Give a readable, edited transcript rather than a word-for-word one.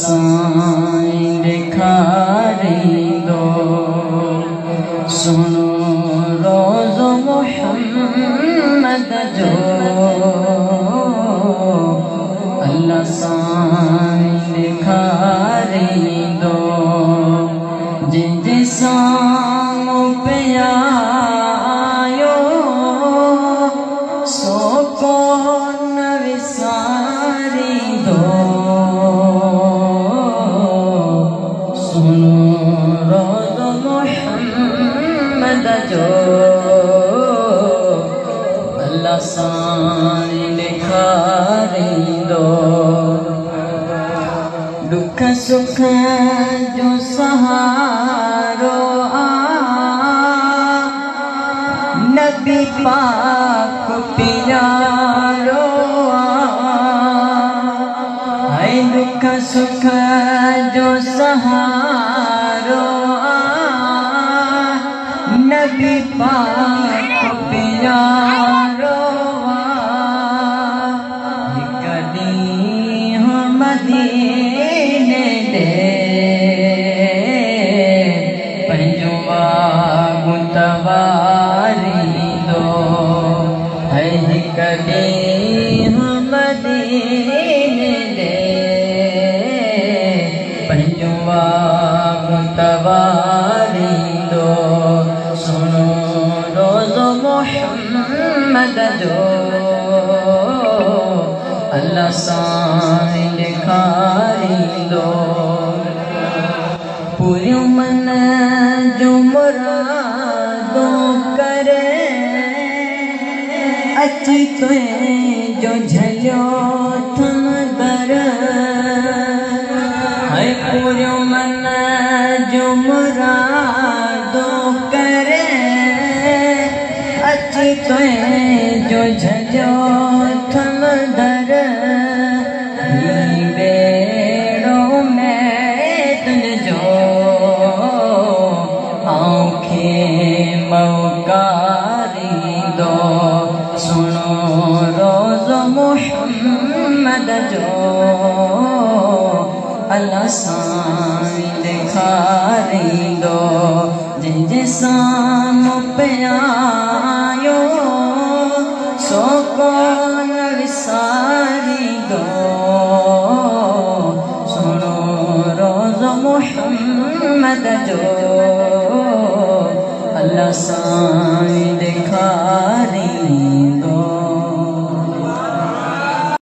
साईं ॾेखारींदो सुनो रोज़ो मुहम्मद जो अल्लाह साईं ॾेखारींदो जंहिंजे साम्हूं पिया आयो सो कोन विसारींदो सुनो रोज़ो मुहम्मद जो अल्लाह साईं ॾेखारींदो दुख सुख जो सहारो आ नबी पाक प्यारो है दुख सुख जो सहारो आ नबी पाक प्यारो मदीने दे पंहिंजो वागुं तवारींदो है हिकु ॾींहुं मदीने दे पंहिंजो वागुं तवारींदो सुनो रोज़ो मुहम्मद जो अल्लाह साईं ॾेखारींदो पूरियूं मन जो मुरादूं करे अची तुंहिंजो झलियो थम दर है पूरियूं मन जो मुरादूं करे अची तुंहिंजो झलियो थम दर बेड़ो में तुंहिंजो आंखे मौकारींदो सुनो रोज़ो मुहम्मद जो अल्लाह साईं ॾेखारींदो जंहिंजे साम्हूं पिया आयो सो कोन विसारींदो सुनो रोज़ो मुहम्मद जो अल्लाह साईं ॾेखारींदो